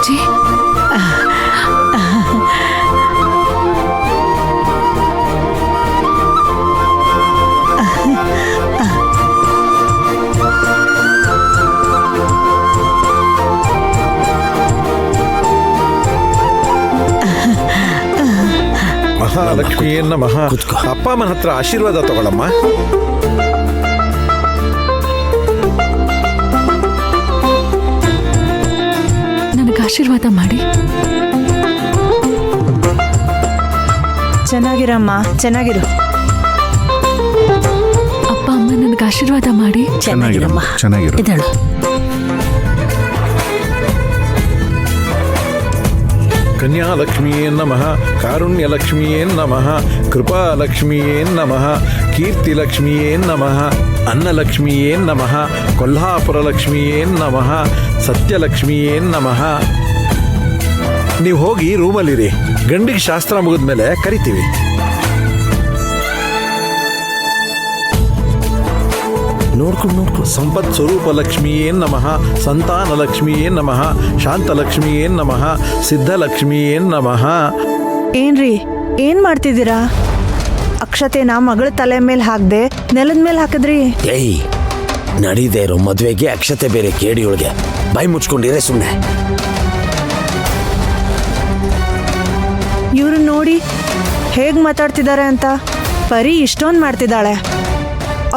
ಅಜ್ಜಿ. ಮಹಾಲಕ್ಷ್ಮಿಯೇ ನಮಃ. ಅಪ್ಪ ಅಮ್ಮನ ಹತ್ರ ಆಶೀರ್ವಾದ ತಗೊಳಮ್ಮ. ನನಗೆ ಆಶೀರ್ವಾದ ಮಾಡಿ. ಚೆನ್ನಾಗಿರಮ್ಮ, ಚೆನ್ನಾಗಿರು. ಅಪ್ಪ ಅಮ್ಮ ನನಗೆ ಆಶೀರ್ವಾದ ಮಾಡಿ. ಚೆನ್ನಾಗಿರಮ್ಮ, ಚೆನ್ನಾಗಿರು. ಇದಳು. ಕನ್ಯಾಲಕ್ಷ್ಮಿಯೇ ನಮಃ. ಕಾರುಣ್ಯಲಕ್ಷ್ಮಿಯೇ ನಮಃ. ಕೃಪಾಲಕ್ಷ್ಮಿಯೇ ನಮಃ. ಕೀರ್ತಿಲಕ್ಷ್ಮಿಯೇ ನಮಃ. ಅನ್ನಲಕ್ಷ್ಮಿಯೇ ನಮಃ. ಕೊಲ್ಹಾಪುರಲಕ್ಷ್ಮಿಯೇ ನಮಃ. ಸತ್ಯಲಕ್ಷ್ಮಿಯೇ ನಮಃ. ನೀವು ಹೋಗಿ ರೂಮಲ್ಲಿರಿ. ಗಂಡಿಗೆ ಶಾಸ್ತ್ರ ಮುಗಿದ್ಮೇಲೆ ಕರಿತೀವಿ. ನೋಡ್ಕೊಂಡು ಸಂಪತ್ ಸ್ವರೂಪ ಲಕ್ಷ್ಮಿಯೇ ನಮಃ. ಸಂತಾನ ಲಕ್ಷ್ಮಿಯೇ ನಮಃ. ಶಾಂತಲಕ್ಷ್ಮಿಯೇ ನಮಃ. ಸಿದ್ಧಲಕ್ಷ್ಮಿಯೇ ನಮಃ. ಏನ್ರಿ, ಏನ್ ಮಾಡ್ತಿದ್ದೀರಾ? ಅಕ್ಷತೆನ ಮಗಳ ತಲೆ ಮೇಲೆ ಹಾಕ್ದೆ ನೆಲದ ಮೇಲೆ ಹಾಕಿದ್ರಿ. ಏಯ್, ನಡೀದೇ ಇರೋ ಮದ್ವೆಗೆ ಅಕ್ಷತೆ ಬೇರೆ ಕೇಡಿಯೊಳಗೆ. ಬಾಯಿ ಮುಚ್ಕೊಂಡಿರೇ ಸುಮ್ಮನೆ. ಇವ್ರು ನೋಡಿ ಹೇಗ್ ಮಾತಾಡ್ತಿದ್ದಾರೆ ಅಂತ. ಪರಿ ಇಷ್ಟೊಂದು ಮಾಡ್ತಿದ್ದಾಳೆ.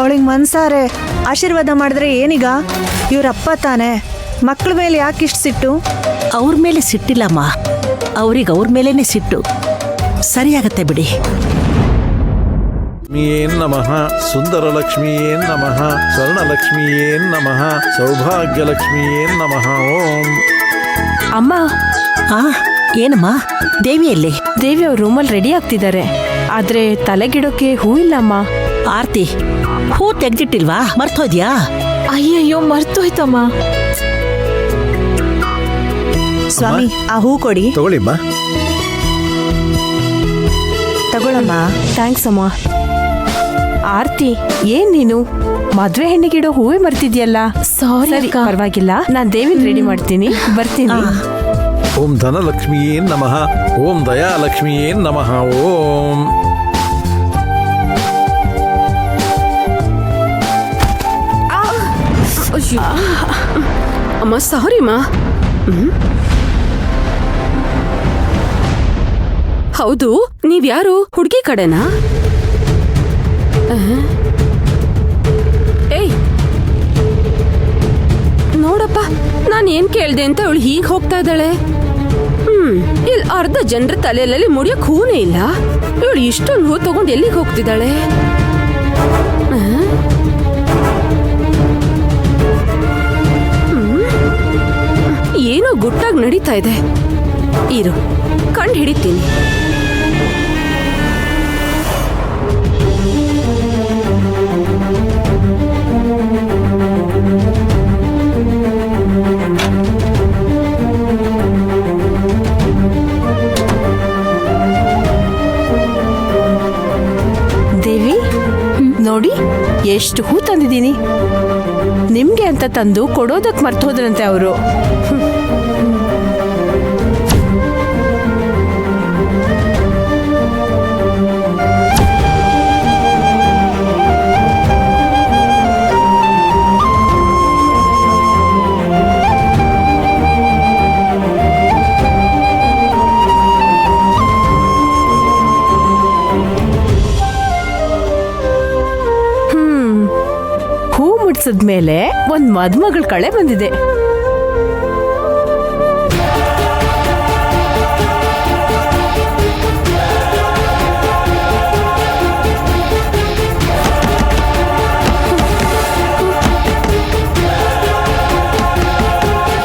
ಅವಳಿಗೆ ಮನ್ಸಾರೆ ಆಶೀರ್ವಾದ ಮಾಡಿದ್ರೆ ಏನೀಗ? ಇವ್ರಪ್ಪ ತಾನೆ, ಮಕ್ಕಳ ಮೇಲೆ ಯಾಕೆ ಇಷ್ಟು ಸಿಟ್ಟು? ಅವ್ರ ಮೇಲೆ ಸಿಟ್ಟಿಲ್ಲಮ್ಮ, ಅವ್ರಿಗೆ ಅವ್ರ ಮೇಲೇನೆ ಸಿಟ್ಟು. ಸರಿಯಾಗತ್ತೆ ಬಿಡಿ. ಲಕ್ಷ್ಮಿಯೇ ನಮಃ. ಸುಂದರಲಕ್ಷ್ಮಿಯೇ ನಮಃ. ಸ್ವರ್ಣಲಕ್ಷ್ಮಿಯೇ ನಮಃ. ಸೌಭಾಗ್ಯಲಕ್ಷ್ಮಿಯೇ ನಮಃ. ಓಂ. ಅಮ್ಮ, ಏನಮ್ಮ, ದೇವಿಯಲ್ಲಿ? ದೇವಿ ಅವ್ರ ರೂಮಲ್ಲಿ ರೆಡಿ ಆಗ್ತಿದ್ದಾರೆ. ಆದ್ರೆ ತಲೆಗಿಡೋಕೆ ಹೂ ಇಲ್ಲಮ್ಮ. ಆರ್ತಿ, ಹೂ ತೆಗ್ದಿಟ್ಟಿಲ್ವಾ? ಮರ್ತೋದ್ಯಾ? ಅಯ್ಯಯ್ಯೋ, ಮರ್ತೋಯ್ತಮ್ಮ. ಸ್ವಾಮಿ, ಆ ಹೂ ಕೊಡಿ. ತಗೊಳ್ಳಿಮ್ಮ. ತಗೊಳಮ್ಮ. ಥ್ಯಾಂಕ್ಸ್ ಅಮ್ಮ. ಆರ್ತಿ, ಏನ್ ನೀನು ಮದ್ವೆ ಹೆಣ್ಣಿಗಿಡೋ ಹೂವೇ ಮರ್ತಿದ್ಯಲ್ಲ. ಸಾರಿ, ಪರವಾಗಿಲ್ಲ. ನಾನ್ ದೇವಿನ ರೆಡಿ ಮಾಡ್ತೀನಿ, ಬರ್ತೀನಿ. ಓಂ ಧನಲಕ್ಷ್ಮಿಯೇ ನಮಃ. ಓಂ ದಯಾಲಕ್ಷ್ಮಿಯೇ ನಮಃ. ಓಂ. ಅಮ್ಮ, ಸಾರಿಮ್ಮ. ಹೌದು, ನೀವ್ಯಾರು? ಹುಡುಗಿ ಕಡೆನಾ? ಏಯ್, ನೋಡಪ್ಪ, ನಾನು ಏನ್ ಕೇಳ್ದೆ ಅಂತ ಅವಳು ಹೀಗೆ ಹೋಗ್ತಾ ಇದ್ದಾಳೆ. ಇಲ್ಲಿ ಅರ್ಧ ಜನರ ತಲೆಯಲ್ಲಿ ಮುಡಿಯಕ್ ಹೂನೇ ಇಲ್ಲ. ಇವಳು ಇಷ್ಟೊಂದು ಹೂ ತಗೊಂಡು ಎಲ್ಲಿಗೆ ಹೋಗ್ತಿದ್ದಾಳೆ? ಏನೋ ಗುಟ್ಟಾಗಿ ನಡೀತಾ ಇದೆ. ಇರು, ಕಂಡು ಹಿಡಿತೀನಿ. ದೇವಿ, ನೋಡಿ ಎಷ್ಟು ಹೂ ತಂದಿದ್ದೀನಿ. ನಿಮ್ಗೆ ಅಂತ ತಂದು ಕೊಡೋದಕ್ ಮರ್ತೋದ್ರಂತೆ ಅವರು. ಹೂ ಮುಡ್ಸದ್ಮೇಲೆ ಒಂದ್ ಮದ್ಮಗಳ ಕಳೆ ಬಂದಿದೆ.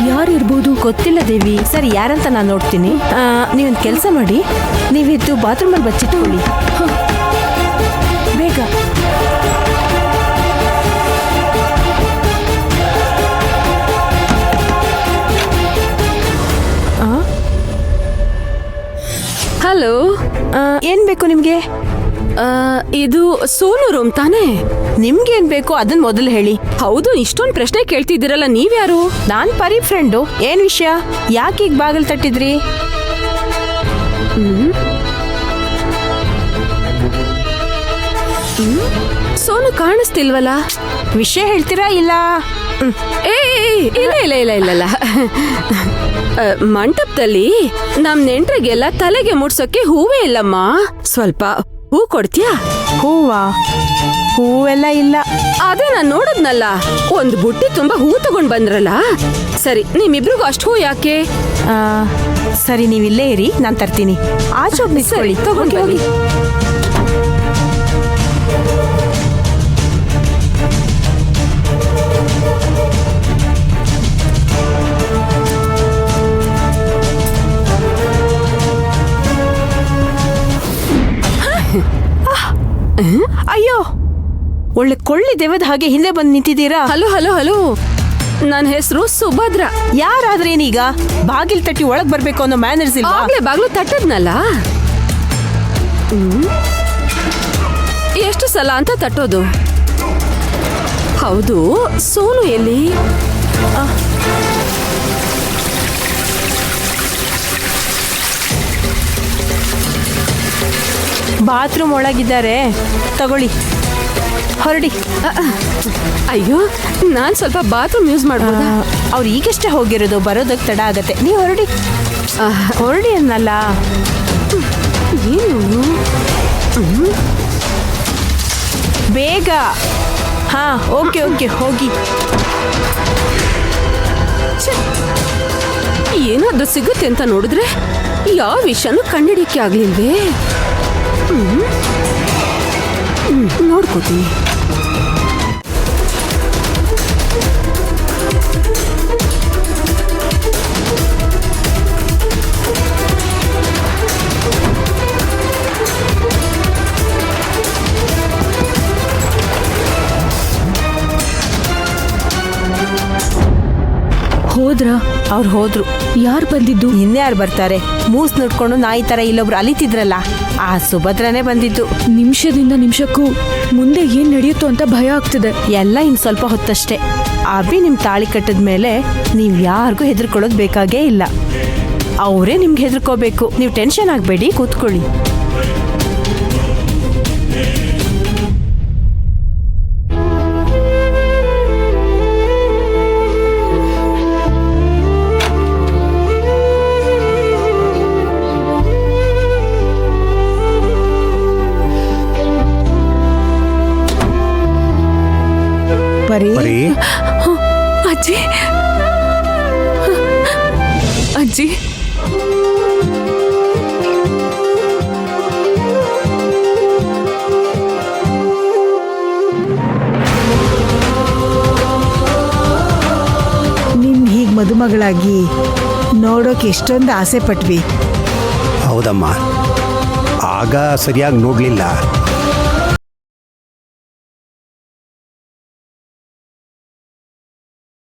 ಯಾರಿರ್ಬೋದು ಗೊತ್ತಿಲ್ಲ ದೇವಿ. ಸರಿ, ಯಾರಂತ ನಾನು ನೋಡ್ತೀನಿ. ನೀವೊಂದು ಕೆಲಸ ಮಾಡಿ, ನೀವಿದ್ದು ಬಾತ್ರೂಮಲ್ಲಿ ಬಚ್ಚಿಟ್ಕೊಳ್ಳಿ. ಬೇಗ. ಹಲೋ, ಏನ್ ಬೇಕು ನಿಮ್ಗೆ? ಇದು ಸೋನು ರೂಮ್ ತಾನೇ? ನಿಮ್ಗೇನ್ ಬೇಕು ಅದನ್ನ ಮೊದಲು ಹೇಳಿ. ಹೌದು, ಇಷ್ಟೊಂದು ಪ್ರಶ್ನೆ ಕೇಳ್ತಿದ್ದೀರಲ್ಲ, ನೀವ್ಯಾರು? ನಾನ್ ಪರಿ ಫ್ರೆಂಡು. ಏನ್ ವಿಷಯ? ಯಾಕೆ ಈಗ ಬಾಗಿಲು ತಟ್ಟಿದ್ರಿ? ಸೋನು ಕಾಣಿಸ್ತಿಲ್ವಲ್ಲ? ವಿಷಯ ಹೇಳ್ತೀರಾ ಇಲ್ಲ? ಏ ಇಲ್ಲ ಇಲ್ಲ ಇಲ್ಲ ಇಲ್ಲ ಇಲ್ಲ. ಮಂಟಪದಲ್ಲಿ ನಮ್ ನೆಂಟ್ರಿಗೆಲ್ಲ ತಲೆಗೆ ಮುಡ್ಸೋಕೆ ಹೂವೇ ಇಲ್ಲಮ್ಮ. ಸ್ವಲ್ಪ ಹೂ ಕೊಡ್ತೀಯಾ? ಹೂವೆಲ್ಲ ಇಲ್ಲ. ಅದೇ ನಾನ್ ನೋಡದ್ನಲ್ಲ, ಒಂದ್ ಬುಟ್ಟಿ ತುಂಬಾ ಹೂ ತಗೊಂಡ್ ಬಂದ್ರಲ್ಲ. ಸರಿ, ನಿಮ್ಮಿಬ್ರಿಗೂ ಅಷ್ಟು ಹೂ ಯಾಕೆ? ಆ, ಸರಿ, ನೀವಿಲ್ಲೇ ಇರಿ, ನಾನ್ ತರ್ತೀನಿ. ಆಚೆ ಹೋಗಿ ನಿಂತ್ಕೊಳ್ಳಿ. ತಗೊಂಡ್ ಹೋಗಿ, ಬನ್ನಿ. ಹೋಗಿ. ಅಯ್ಯೋ, ಒಳ್ಳೆ ಕೊಳ್ಳಿ ದೇವದ ಹಾಗೆ ಹಿಂದೆ ಬಂದು ನಿಂತಿದ್ದೀರಾ. ಹಲೋ ಹಲೋ ಹಲೋ, ನನ್ನ ಹೆಸರು ಸುಭದ್ರ. ಯಾರಾದ್ರೇನೀಗ? ಬಾಗಿಲ್ ತಟ್ಟಿ ಒಳಗ್ ಬರ್ಬೇಕು ಅನ್ನೋ ಮ್ಯಾನರ್ಸ್ ಇಲ್ವಾ? ಆಗ್ಲೇ ಬಾಗ್ಲು ತಟ್ಟದ್ನಲ್ಲ. ಎಷ್ಟು ಸಲ ಅಂತ ತಟ್ಟೋದು? ಹೌದು, ಸೋನು ಎಲ್ಲಿ? ಬಾತ್ರೂಮ್ ಒಳಗಿದ್ದಾರೆ, ತಗೊಳ್ಳಿ, ಹೊರಡಿ. ಅಯ್ಯೋ, ನಾನ್ ಸ್ವಲ್ಪ ಬಾತ್ರೂಮ್ ಯೂಸ್ ಮಾಡ್ಬೋದಾ? ಅವ್ರು ಈಗಷ್ಟೇ ಹೋಗಿರೋದು, ಬರೋದಕ್ಕೆ ತಡ ಆಗತ್ತೆ. ನೀವು ಹೊರಡಿ. ಹೊರಡಿ ಅನ್ನಲ್ಲ. ಏನು ಬೇಗ. ಹಾ, ಓಕೆ ಓಕೆ, ಹೋಗಿ. ಏನಾದ್ರೂ ಸಿಗುತ್ತೆ ಅಂತ ನೋಡಿದ್ರೆ ಯಾವ ವಿಷಯನೂ ಕಂಡಿಡಿಯಕ್ಕೆ ಆಗ್ಲಿಲ್ವೇ? ನೋಡ್ಕೋತೀನಿ. ಹೋದ್ರ? ಅವ್ರು ಹೋದ್ರು. ಯಾರು ಬಂದಿದ್ದು? ಇನ್ಯಾರು ಬರ್ತಾರೆ? ಮೂಸ್ ನೋಡ್ಕೊಂಡು ನಾಯಿ ತರ ಇಲ್ಲೊಬ್ರು ಅಲಿತಿದ್ರಲ್ಲ, ಆ ಸುಭದ್ರನೇ ಬಂದಿದ್ದು. ನಿಮಿಷದಿಂದ ನಿಮಿಷಕ್ಕೂ ಮುಂದೆ ಏನ್ ನಡೆಯುತ್ತೋ ಅಂತ ಭಯ ಆಗ್ತಿದೆ. ಎಲ್ಲ ಇನ್ ಸ್ವಲ್ಪ ಹೊತ್ತಷ್ಟೇ. ಅಭಿ ನಿಮ್ ತಾಳಿ ಕಟ್ಟದ ಮೇಲೆ ನೀವ್ ಯಾರಿಗೂ ಹೆದರ್ಕೊಳ್ಳೋದು ಬೇಕಾಗೇ ಇಲ್ಲ. ಅವರೇ ನಿಮ್ಗೆ ಹೆದರ್ಕೋಬೇಕು. ನೀವು ಟೆನ್ಷನ್ ಆಗ್ಬೇಡಿ, ಕೂತ್ಕೊಳ್ಳಿ. ಪರಿ, ಅಜ್ಜಿ, ಅಜ್ಜಿ, ನಿನ್ ಹೀಗ್ ಮದುಮಗಳಾಗಿ ನೋಡೋಕೆ ಎಷ್ಟೊಂದು ಆಸೆ ಪಟ್ವಿ. ಹೌದಮ್ಮ, ಆಗ ಸರಿಯಾಗಿ ನೋಡಲಿಲ್ಲ.